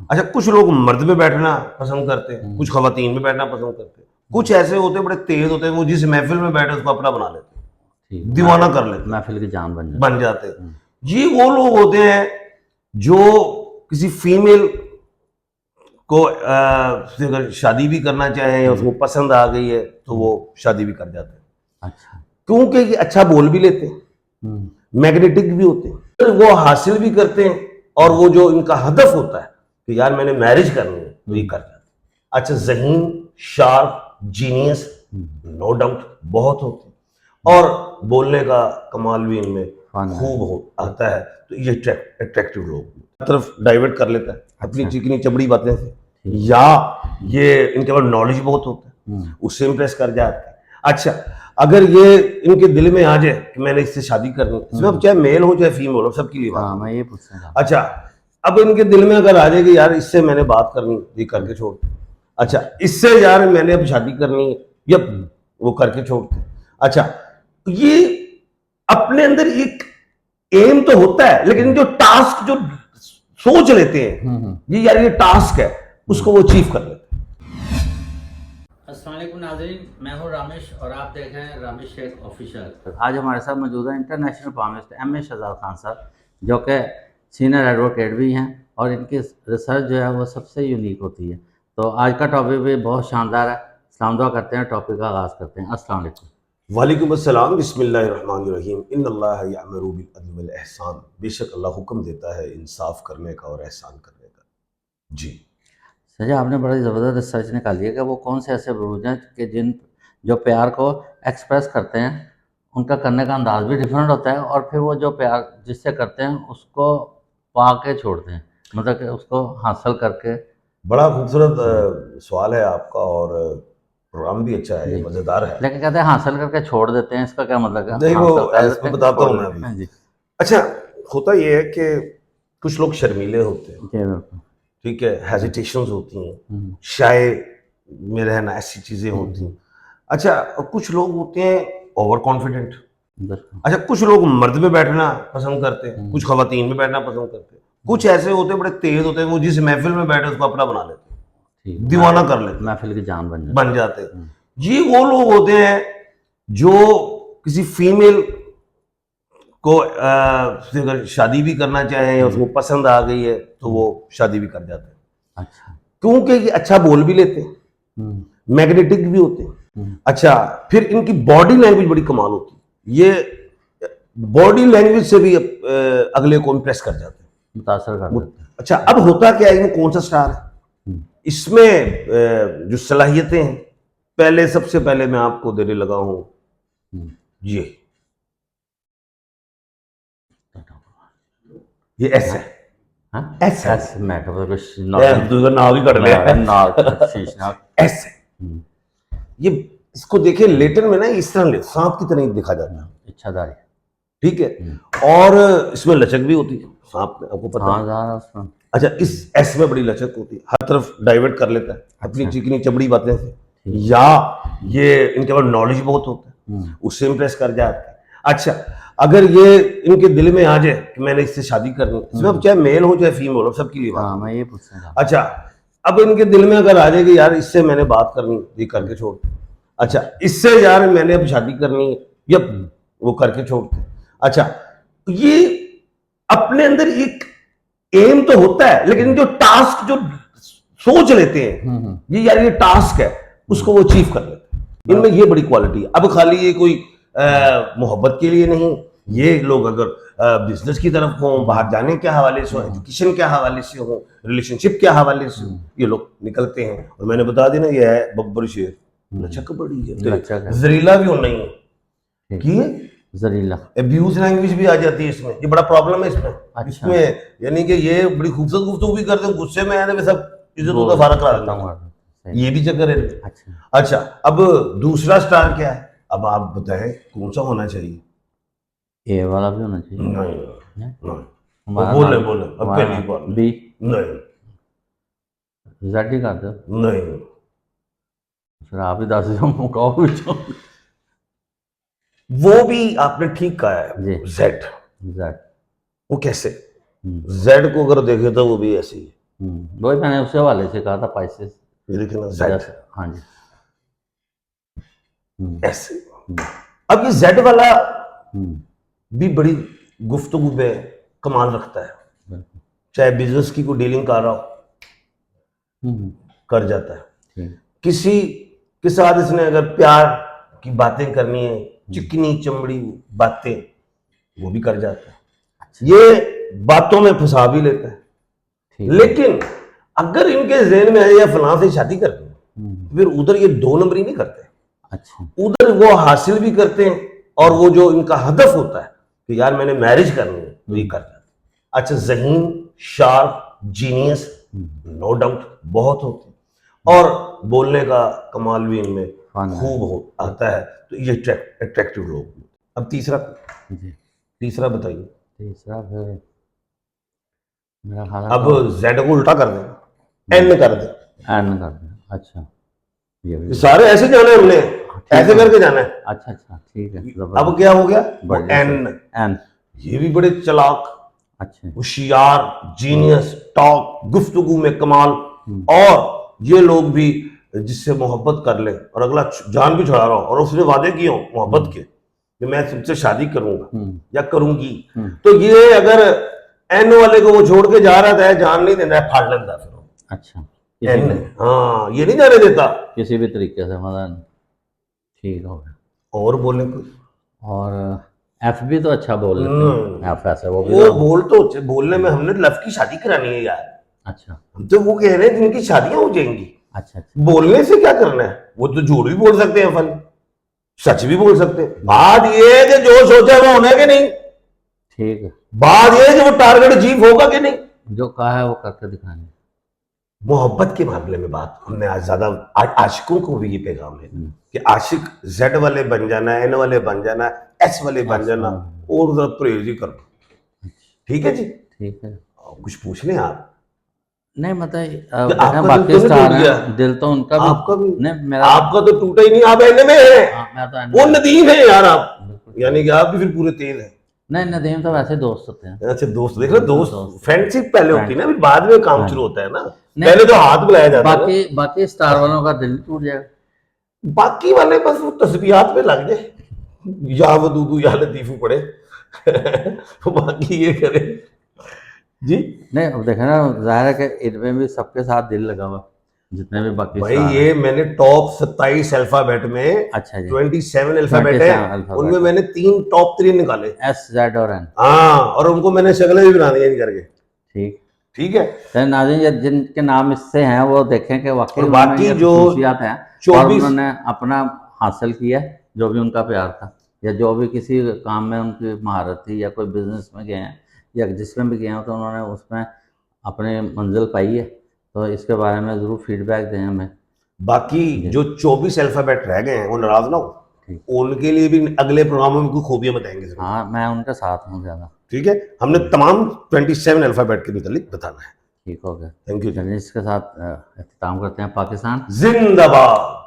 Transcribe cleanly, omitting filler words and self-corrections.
अच्छा, कुछ लोग मर्द पे बैठना पसंद करते हैं, कुछ खवातीन में बैठना पसंद करते हैं, कुछ ऐसे होते हैं बड़े तेज होते हैं, वो जिस महफिल में बैठे उसको अपना बना लेते हैं, ठीक, दीवाना कर लेते हैं, महफिल की जान बन जाते हैं। ये वो लोग होते हैं जो किसी फीमेल को अगर शादी भी करना चाहे या उसको पसंद आ गई है तो वो शादी भी कर जाते हैं। अच्छा। क्योंकि ये अच्छा बोल भी लेते हैं, मैग्नेटिक भी होते हैं, तो वो हासिल भी करते हैं, और वो जो इनका हदफ होता है कि यार मैंने मैरिज करनी है तो ये कर जाते हैं। अच्छा, ज़हीन, शार्प, जीनियस, नो डाउट बहुत होते हैं, और बोलने का कमाल भी इनमें खूब आता है, तो ये अट्रैक्टिव लोग तरफ डाइवर्ट कर लेता है अपनी चिकनी चबड़ी बातें से, या ये इनके पास नॉलेज बहुत होता है उससे इंप्रेस कर जाते हैं। अच्छा, अगर ये इनके दिल में आ जाए कि मैंने इससे शादी करनी, इसमें अब चाहे मेल हो चाहे फीमेल हो, सबके लिए बात। मैं ये पूछना था। अच्छा, अब इनके दिल में अगर आ जाए कि यार इससे मैंने बात करनी, ये करके छोड़ते। अच्छा, इससे यार मैंने अब शादी करनी है, या वो करके छोड़ते। अच्छा, ये अपने अंदर एक एम तो होता है, लेकिन जो टास्क जो सोच लेते हैं ये यार ये टास्क है, उसको वो अचीव कर लेते हैं। अस्सलाम वालेकुम नाज़रीन, मैं हूं रामेश और आप देख रहे हैं रामेश शेख ऑफिशियल। आज हमारे साथ मौजूद है international palmist M A. Shahzad Khan sahab, जो कि सीनियर एडवोकेट भी हैं और इनकी रिसर्च जो है वो सबसे यूनिक होती है। तो आज का टॉपिक भी बहुत शानदार है। सलाम दुआ करते हैं, टॉपिक का आगाज़ करते हैं। अस्सलाम वालेकुम। वालेकुम अस्सलाम, बिस्मिल्लाहिर्रहमानिर्रहीम, इन्नल्लाह यअमुरु बिल अदल वल ihसान। बेशक अल्लाह हुक्म देता है इंसाफ करने का और एहसान करने का। जी सर, आपने बड़ी ज़बरदस्त रिसर्च निकाली है कि वो कौन से ऐसे बुरुज हैं कि जो प्यार को एक्सप्रेस करते हैं, उनका करने का अंदाज भी डिफरेंट होता है, और फिर वो जो प्यार जिससे करते हैं उसको पा के छोड़ते हैं, मतलब कि उसको हासिल करके। बड़ा खूबसूरत सवाल है आपका, और प्रोग्राम भी अच्छा है, मज़ेदार है। लेकिन कहते हैं हासिल करके छोड़ देते हैं, इसका क्या मतलब है? नहीं, वो हासिल कर लेते इसमें हैं, बताता छोड़ हूँ मैं देते अभी। हैं। जी अच्छा, होता ये है कि कुछ लोग शर्मीले होते हैं, जी बिल्कुल। ठीक है, हेजिटेशंस होती हैं, शाय में रहना, ऐसी चीज़ें होती हैं। अच्छा, और कुछ लोग होते हैं ओवर कॉन्फिडेंट। बिल्कुल। अच्छा, कुछ लोग मर्द पे बैठना पसंद करते हैं, कुछ खवातीन में बैठना पसंद करते हैं, कुछ ऐसे होते हैं बड़े तेज होते हैं, वो जिस महफिल में बैठे उसको अपना बना लेते हैं, ठीक, दीवाना कर लेते हैं, महफिल की जान बन जाते हैं। ये वो लोग होते हैं जो किसी फीमेल को अगर शादी भी करना चाहे या उसको पसंद आ गई है तो वो शादी भी कर जाते हैं। अच्छा। क्योंकि ये अच्छा बोल भी लेते हैं, मैग्नेटिक भी होते हैं। अच्छा, फिर इनकी बॉडी लैंग्वेज बड़ी कमाल होती है, ये बॉडी लैंग्वेज से भी अगले को इम्प्रेस कर जाते हैं, मुतासर कर देते हैं। अच्छा, अब होता क्या है, कौन सा स्टार है इसमें जो सलाहियतें हैं, पहले सबसे पहले मैं आपको देने लगा हूं ये एस है। हाँ? एस है, ऐसे मैं कहता कुछ दूसरा नाव ही कट लिया, एस है। ये इसको देखिए, लेटर में ना इस तरह सांप की तरह दिखा जाता है, इच्छाधारी, ठीक है, और इसमें लचक भी होती है, सांप में आपको पता है। अच्छा, इस एस में बड़ी लचक होती है, हर तरफ डाइवर्ट कर लेता है अपनी चिकनी चबड़ी बातें से, या ये इनके पास नॉलेज बहुत होता है उससे इंप्रेस कर जाते हैं। अच्छा, अगर ये इनके दिल में आ जाए कि मैंने इससे शादी करनी, इसमें अब चाहे मेल हो चाहे फीमेल हो, सबके लिए बात। मैं ये पूछना था। अच्छा, अब इनके दिल में अगर आ जाए कि यार इससे मैंने बात करनी, ये करके छोड़ते। अच्छा, इससे यार मैंने अब शादी करनी है, या वो करके छोड़ते। अच्छा, ये अपने अंदर एक एम तो होता है, लेकिन जो टास्क जो सोच लेते हैं ये यार ये टास्क है, उसको वो अचीव कर लेते हैं। इनमें ये बड़ी क्वालिटी है। अब खाली ये कोई मोहब्बत के लिए नहीं, ये लोग अगर बिजनेस की तरफ हो, बाहर जाने के हवाले से हो, एजुकेशन के हवाले से हो, रिलेशनशिप के हवाले से हो, ये लोग निकलते हैं। और मैंने बता दी ना, ये है बब्बर शेर, लचक बड़ी है, जहरीला भी होना ही है कि जहरीला अब्यूज लैंग्वेज भी आ जाती है इसमें, ये बड़ा प्रॉब्लम है इसमें। अच्छा। इसमें यानी कि ये बड़ी खूबसूरत गुफ्तगू भी करते हैं, गुस्से में आने में सब इज्जत उनका फारक करा देता हूं, ये भी चक्कर है। अच्छा, अब दूसरा स्टार क्या है, अब आप बताएं कौन सा होना चाहिए? ए वाला भी होना चाहिए। नहीं, बोले बोले अब पहली बार बी, नहीं, जेड ही कर दो। नहीं, फिर आप ही दस दो, कहो। वो भी आपने ठीक कहा है, जेड। जेड वो कैसे? जेड को अगर देखे तो वो भी ऐसी है, वही मैंने उससे वाले से कहा था पाइसेस। ये देखिए ना जेड, हाँ जी। ऐसे। अब ये जेड वाला हम्म, भी बड़ी गुफ्तगू में कमाल रखता है, बिल्कुल। चाहे बिजनेस की कोई डीलिंग कर रहा हो, हम्म, कर जाता है। ठीक। किसी के साथ इसने अगर प्यार की बातें करनी है, चिकनी चमड़ी बातें, वो भी कर जाता है। अच्छा, ये बातों में फंसा भी लेता है। ठीक। लेकिन अगर इनके जहन में आए या फलां से शादी करनी है, हम्म, फिर उधर ये दो नंबरी नहीं करते, अच्छा। उधर वो हासिल भी करते हैं, और वो जो इनका हदफ होता है कि यार मैंने मैरिज करनी है, तो ये कर जाते हैं। अच्छा, जहीन, शार्प, जीनियस, नो डाउट बहुत होते हैं, और बोलने का कमाल भी इनमें फन है। खूब हो आता है, तो ये अट्रैक्टिव लोग। अब तीसरा, जी। तीसरा बताइए। तीसरा फिर मेरा ख्याल है अब तो जेड को उल्टा कर दें, एन कर दें, एन कर दें। अच्छा, ये भी सारे ऐसे जाना है हमने, ऐसे है। करके जाना है। अच्छा अच्छा, ठीक है। अब क्या हो गया, वो बढ़िया से। एन। एन। ये भी बड़े चालाक, अच्छा। होशियार, जीनियस, टॉप, गुफ्तगू में कमाल, और ये लोग भी जिससे मोहब्बत कर ले और अगला जान भी छुड़ा रहा हो और उसने वादे किए हो मोहब्बत के कि मैं तुमसे शादी करूंगा या करूंगी, तो ये अगर एन वाले को वो छोड़ के जा रहा था, जान नहीं देना है, फाड़ लेता फिर वो। अच्छा, एन, हाँ, ये नहीं जाने देता। किसी भी तरीके से मतलब ठीक हो गया। और बोलने को और एफ भी तो अच्छा बोल लेते हैं। एफ ऐसे वो भी वो तो बोलने में हमने लव की शादी करानी है यार, अच्छा हम तो वो कह रहे हैं जिनकी शादियां हो जाएंगी। अच्छा अच्छा। बोलने से क्या करना है, वो तो झूठ भी बोल सकते हैं, फन सच भी बोल सकते हैं। बात ये है कि जो सोचा है वो होना है कि नहीं, ठीक है। बात ये है कि वो टारगेट अचीव होगा कि नहीं। जो कहा है वो करके दिखाएंगे। मोहब्बत के मामले में बात हमने आज ज्यादा, आशिकों को भी ये पैगाम है कि आशिक जेड वाले बन जाना, एन वाले बन जाना, एस वाले बन जाना, और जरा परहेज ही करो। ठीक है जी, ठीक है। कुछ पूछ लें आप। नहीं मतलब कि देखा आपका बाकी दिल तो नहीं स्टार टूट हैं, गया? दिल तो उनका भी आपका भी, नहीं, मेरा आपका तो टूटा ही नहीं, आप एन में है, हाँ, मैं तो वो एन में। नदीम है यार आप, बिल्कुल। यानी कि आप भी फिर पूरे तेल है। नहीं, नदीम तो वैसे दोस्त होते हैं। अच्छा, दोस्त देख रहे, दोस्त दोस्त। फ्रेंडशिप पहले होती है ना, अभी बाद में काम हाँ। शुरू होता है ना, नहीं, पहले तो हाथ बुलाया जाता है ना। बाकी बाकी स्टार वालों का दिल टूट जाएगा। बाकी वाले बस वो तस्बीहात पे लग जाए, या वदूदू या लतीफू पड़े बाकी ये करे जी। नहीं अब देखा ना, जाहिर है कि इनमें भी सबके साथ दिल लगा हुआ, जितने भी बाकी भाई स्टार ये हैं। मैंने टॉप 27 अल्फाबेट में, अच्छा जी। 27 अल्फाबेट है, 27 अल्फाबेट उनमें मैंने 3 टॉप 3 निकाले। एस, जेड और एन। हाँ, और उनको मैंने शक्लें भी बना दी इन करके। ठीक। ठीक है, तो नाज़रीन ये जिनके नाम इससे हैं वो देखें कि वाकई और उनमें बाकी ये जो खसूसियात हैं, और 24 उन्होंने अपना हासिल किया जो भी उनका प्यार था, या जो भी किसी काम में उनकी महारत थी, या कोई बिजनेस में गए हैं या जिसमें भी गए हैं, तो उन्होंने उसमें अपनी मंजिल पाई है। तो इसके बारे में ज़रूर फीडबैक दें हमें। बाकी जो 24 अल्फाबेट रह गए हैं वो नाराज ना हो, ठीक। उनके लिए भी अगले प्रोग्रामों में कुछ खूबियां बताएंगे जरूर। हाँ, मैं उनके साथ हूँ ज़्यादा। ठीक है, हमने तमाम 27 अल्फाबेट के मुतालिक बताना है। ठीक हो गया। थैंक यू, चलिए इसके साथ अख्ताम करते हैं। पाकिस्तान जिंदाबाद।